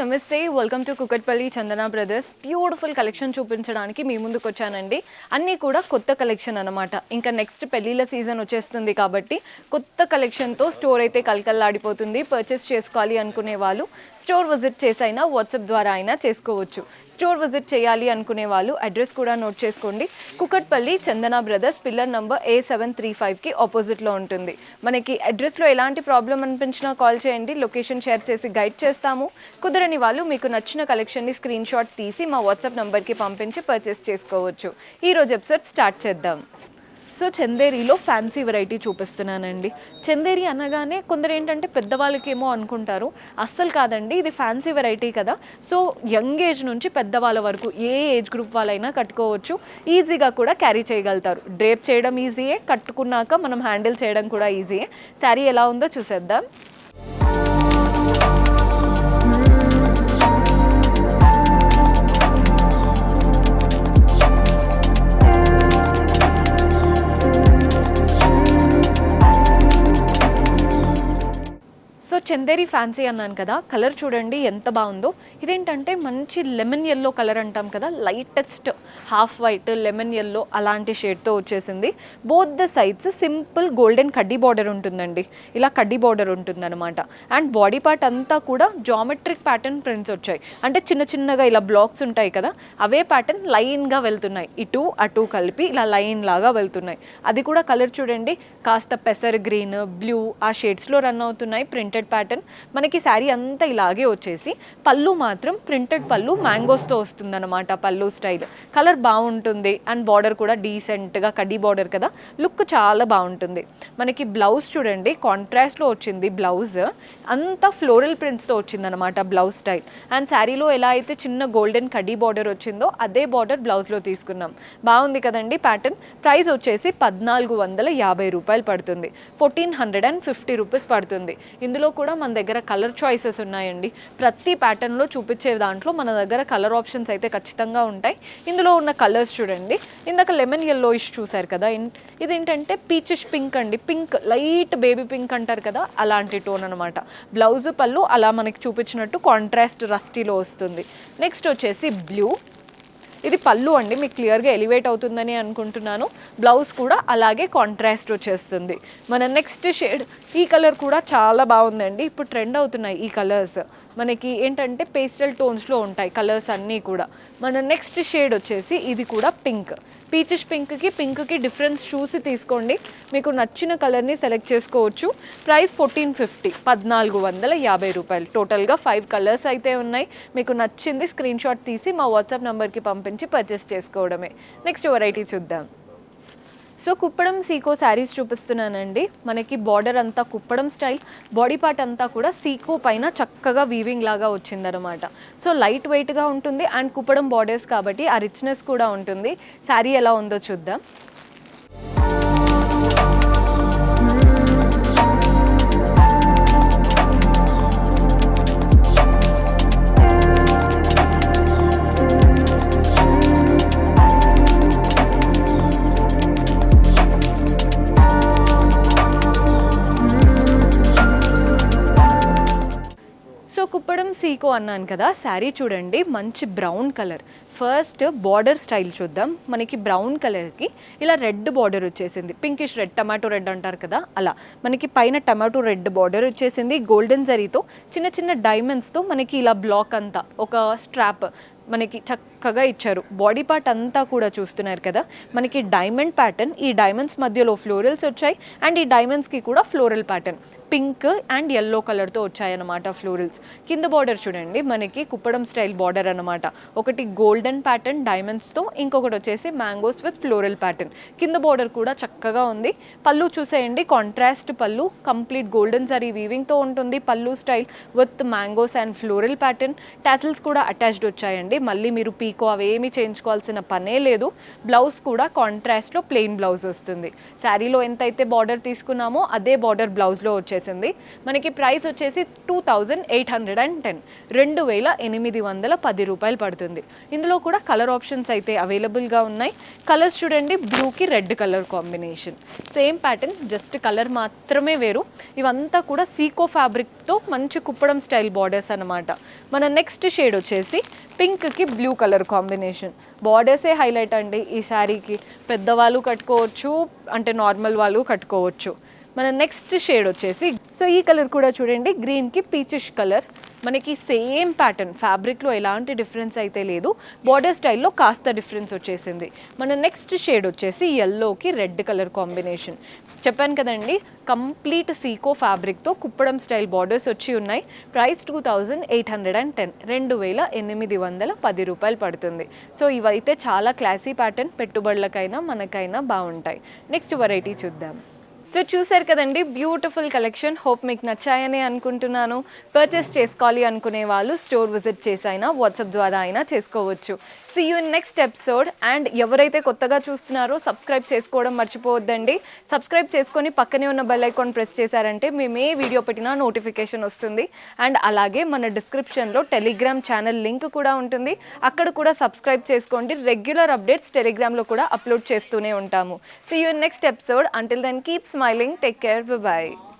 నమస్తే, welcome to Kukatpally Chandana brothers. Beautiful collection చూపించడానికి మీ ముందుకు వచ్చానండి. అన్నీ కూడా కొత్త కలెక్షన్ అనమాట. ఇంకా నెక్స్ట్ పెళ్ళిళ్ళ సీజన్ వచ్చేస్తుంది కాబట్టి కొత్త కలెక్షన్తో స్టోర్ అయితే కలకల్లాడిపోతుంది. పర్చేస్ చేసుకోవాలి అనుకునే వాళ్ళు స్టోర్ విజిట్ చేసైనా వాట్సాప్ ద్వారా అయినా చేసుకోవచ్చు. స్టోర్ విజిట్ చేయాలి అనుకునే వాళ్ళు అడ్రస్ కూడా నోట్ చేసుకోండి. కుకట్పల్లి చందన బ్రదర్స్, పిల్లర్ నంబర్ A735కి ఆపోజిట్లో ఉంటుంది. మనకి అడ్రస్లో ఎలాంటి ప్రాబ్లం అనిపించినా కాల్ చేయండి, లొకేషన్ షేర్ చేసి గైడ్ చేస్తాము. కుదరని వాళ్ళు మీకు నచ్చిన కలెక్షన్ని స్క్రీన్ షాట్ తీసి మా వాట్సాప్ నెంబర్కి పంపించి పర్చేస్ చేసుకోవచ్చు. ఈరోజు ఎపిసోడ్ స్టార్ట్ చేద్దాం. సో చందేరిలో ఫ్యాన్సీ వెరైటీ చూపిస్తున్నానండి. చందేరి అనగానే కొందరు ఏంటంటే పెద్దవాళ్ళకేమో అనుకుంటారు, అస్సలు కాదండి. ఇది ఫ్యాన్సీ వెరైటీ కదా, సో యంగ్ ఏజ్ నుంచి పెద్దవాళ్ళ వరకు ఏ ఏజ్ గ్రూప్ వాళ్ళైనా కట్టుకోవచ్చు. ఈజీగా కూడా క్యారీ చేయగలుగుతారు. డ్రేప్ చేయడం ఈజీయే, కట్టుకున్నాక మనం హ్యాండిల్ చేయడం కూడా ఈజీయే. శారీ ఎలా ఉందో చూసేద్దాం. సో చందేరి ఫ్యాన్సీ అన్నాను కదా, కలర్ చూడండి ఎంత బాగుందో. ఇదేంటంటే మంచి లెమన్ ఎల్లో కలర్ అంటాం కదా, lightest half white lemon yellow అలాంటి షేడ్తో వచ్చేసింది. Both the sides simple golden కడ్డీ బార్డర్ ఉంటుందండి. ఇలా కడ్డీ బార్డర్ ఉంటుందన్నమాట. అండ్ బాడీ పార్ట్ అంతా కూడా జామెట్రిక్ ప్యాటర్న్ ప్రింట్స్ వచ్చాయి. అంటే చిన్న చిన్నగా ఇలా బ్లాక్స్ ఉంటాయి కదా, అవే ప్యాటర్న్ లైన్గా వెళ్తున్నాయి. ఇటు అటు కలిపి ఇలా లైన్ లాగా వెళ్తున్నాయి. అది కూడా కలర్ చూడండి, కాస్త పెసర్ గ్రీన్, బ్లూ ఆ షేడ్స్లో రన్ అవుతున్నాయి. Printed pattern. మనకి శారీ అంతా ఇలాగే వచ్చేసి పళ్ళు మాత్రం ప్రింటెడ్ పళ్ళు మ్యాంగోస్తో వస్తుందన్నమాట. పళ్ళు స్టైల్ కలర్ బాగుంటుంది. అండ్ బార్డర్ కూడా డీసెంట్గా కడ్డీ బార్డర్ కదా, లుక్ చాలా బాగుంటుంది. మనకి బ్లౌజ్ చూడండి, కాంట్రాస్ట్లో వచ్చింది. బ్లౌజ్ అంతా ఫ్లోరల్ ప్రింట్స్తో వచ్చిందనమాట బ్లౌజ్ స్టైల్. అండ్ శారీలో ఎలా అయితే చిన్న గోల్డెన్ కడ్డీ బార్డర్ వచ్చిందో అదే బార్డర్ బ్లౌజ్లో తీసుకున్నాం. బాగుంది కదండి ప్యాటర్న్. ప్రైస్ వచ్చేసి 1450 రూపాయలు పడుతుంది. 1450 రూపీస్ పడుతుంది. ఇందులో కూడా మన దగ్గర కలర్ చాయిసెస్ ఉన్నాయండి. ప్రతి ప్యాటర్న్లో చూపించే దాంట్లో మన దగ్గర కలర్ ఆప్షన్స్ అయితే ఖచ్చితంగా ఉంటాయి. ఇందులో ఉన్న కలర్స్ చూడండి, ఇందాక లెమన్ ఎల్లోయిష్ చూసారు కదా, ఇదేంటంటే పీచిష్ పింక్ అండి. పింక్ లైట్ బేబీ పింక్ అంటారు కదా, అలాంటి టోన్ అనమాట. బ్లౌజ్ పళ్ళు అలా మనకి చూపించినట్టు కాంట్రాస్ట్ రస్టీలో వస్తుంది. నెక్స్ట్ వచ్చేసి బ్లూ. ఇది పళ్ళు అండి, మీకు క్లియర్గా ఎలివేట్ అవుతుందని అనుకుంటున్నాను. బ్లౌజ్ కూడా అలాగే కాంట్రాస్ట్ వచ్చేస్తుంది. మన నెక్స్ట్ షేడ్ ఈ కలర్ కూడా చాలా బాగుందండి. ఇప్పుడు ట్రెండ్ అవుతున్నాయి ఈ కలర్స్. మనకి ఏంటంటే పేస్టల్ టోన్స్లో ఉంటాయి కలర్స్ అన్నీ కూడా. మన నెక్స్ట్ షేడ్ వచ్చేసి ఇది కూడా పింక్. పీచిష్ పింక్కి డిఫరెన్స్ చూసి తీసుకోండి. మీకు నచ్చిన కలర్ని సెలెక్ట్ చేసుకోవచ్చు. ప్రైస్ 1450 రూపాయలు. టోటల్గా 5 కలర్స్ అయితే ఉన్నాయి. మీకు నచ్చింది స్క్రీన్ షాట్ తీసి మా వాట్సాప్ నెంబర్కి పంపించి పర్చేస్ చేసుకోవడమే. నెక్స్ట్ వెరైటీ చూద్దాం. సో కుప్పడం సీకో శారీస్ చూపిస్తున్నానండి. మనకి బార్డర్ అంతా కుప్పడం స్టైల్, బాడీ పార్ట్ అంతా కూడా సీకో పైన చక్కగా వీవింగ్ లాగా వచ్చిందనమాట. సో లైట్ వెయిట్గా ఉంటుంది అండ్ కుప్పడం బార్డర్స్ కాబట్టి ఆ రిచ్నెస్ కూడా ఉంటుంది. శారీ ఎలా ఉందో చూద్దాం. కుప్పడం సీకో అన్నాను కదా, శారీ చూడండి మంచి brown colour. First border style చూద్దాం. మనకి బ్రౌన్ కలర్కి ఇలా రెడ్ బార్డర్ వచ్చేసింది. పింకిష్ రెడ్, టమాటో రెడ్ అంటారు కదా అలా. మనకి పైన టమాటో రెడ్ బార్డర్ వచ్చేసింది. గోల్డెన్ జరీతో చిన్న చిన్న డైమండ్స్తో మనకి ఇలా బ్లాక్ అంతా ఒక స్ట్రాప్ మనకి చక్కగా ఇచ్చారు. బాడీ పార్ట్ అంతా కూడా చూస్తున్నారు కదా, మనకి డైమండ్ ప్యాటర్న్. ఈ డైమండ్స్ మధ్యలో ఫ్లోరల్స్ వచ్చాయి అండ్ ఈ డైమండ్స్కి కూడా floral pattern pink and yellow కలర్తో వచ్చాయన్నమాట ఫ్లోరల్స్. కింద బార్డర్ చూడండి, మనకి కుప్పడం స్టైల్ బార్డర్ అనమాట. ఒకటి గోల్డెన్ ప్యాటర్న్ డైమండ్స్తో, ఇంకొకటి వచ్చేసి మ్యాంగోస్ విత్ ఫ్లోరల్ ప్యాటర్న్. కింద బార్డర్ కూడా చక్కగా ఉంది. పళ్ళు చూసేయండి, కాంట్రాస్ట్ పళ్ళు, కంప్లీట్ గోల్డెన్ జరీ వీవింగ్తో ఉంటుంది. పళ్ళు style with mangoes and floral pattern. Tassels కూడా అటాచ్డ్ వచ్చాయండి. మళ్ళీ మీరు పీకో అవేమీ చేయించుకోవాల్సిన పనే లేదు. బ్లౌజ్ కూడా కాంట్రాస్ట్లో ప్లెయిన్ బ్లౌజ్ వస్తుంది. శారీలో ఎంతైతే బార్డర్ తీసుకున్నామో అదే బార్డర్ బ్లౌజ్లో వచ్చేసి వచ్చేసింది. మనకి ప్రైస్ వచ్చేసి 2810, 2810 రూపాయలు పడుతుంది. ఇందులో కూడా కలర్ ఆప్షన్స్ అయితే అవైలబుల్గా ఉన్నాయి. కలర్స్ చూడండి, బ్లూకి red colour combination, same pattern, just colour మాత్రమే వేరు. ఇవంతా కూడా సీకో ఫ్యాబ్రిక్తో మంచి కుప్పడం స్టైల్ బార్డర్స్ అన్నమాట. మన నెక్స్ట్ షేడ్ వచ్చేసి పింక్కి బ్లూ కలర్ కాంబినేషన్. బార్డర్సే హైలైట్ అండి ఈ శారీకి. పెద్దవాళ్ళు కట్టుకోవచ్చు, అంటే నార్మల్ వాళ్ళు కట్టుకోవచ్చు. మన నెక్స్ట్ షేడ్ వచ్చేసి, సో ఈ కలర్ కూడా చూడండి, గ్రీన్కి పీచిష్ కలర్. మనకి సేమ్ ప్యాటర్న్, ఫ్యాబ్రిక్లో ఎలాంటి డిఫరెన్స్ అయితే లేదు, బార్డర్ స్టైల్లో కాస్త డిఫరెన్స్ వచ్చేసింది. మన నెక్స్ట్ షేడ్ వచ్చేసి ఎల్లోకి రెడ్ కలర్ కాంబినేషన్. చెప్పాను కదండి, complete Seeko ఫ్యాబ్రిక్తో Kuppadam style borders వచ్చి ఉన్నాయి. ప్రైస్ 2810, 2810 రూపాయలు పడుతుంది. సో ఇవైతే చాలా క్లాసీ ప్యాటర్న్, పెట్టుబడులకైనా మనకైనా బాగుంటాయి. నెక్స్ట్ వెరైటీ చూద్దాం. సో చూసారు కదండి, బ్యూటిఫుల్ కలెక్షన్. హోప్ మీకు నచ్చాయని అనుకుంటున్నాను. పర్చేస్ చేసుకోవాలి అనుకునే వాళ్ళు స్టోర్ విజిట్ చేసి అయినా వాట్సాప్ ద్వారా అయినా చేసుకోవచ్చు. See you in next episode. And ఎవరైతే కొత్తగా చూస్తున్నారో సబ్స్క్రైబ్ చేసుకోవడం మర్చిపోవద్దండి. సబ్స్క్రైబ్ చేసుకొని పక్కనే ఉన్న బెల్ ఐకాన్ ప్రెస్ చేశారంటే మేము ఏ వీడియో పెట్టినా నోటిఫికేషన్ వస్తుంది. అండ్ అలాగే మన డిస్క్రిప్షన్లో టెలిగ్రామ్ ఛానల్ లింక్ కూడా ఉంటుంది, అక్కడ కూడా సబ్స్క్రైబ్ చేసుకోండి. రెగ్యులర్ అప్డేట్స్ టెలిగ్రామ్లో కూడా అప్లోడ్ చేస్తూనే ఉంటాము. See you in next episode. Until then keep smiling. Take care. Bye bye.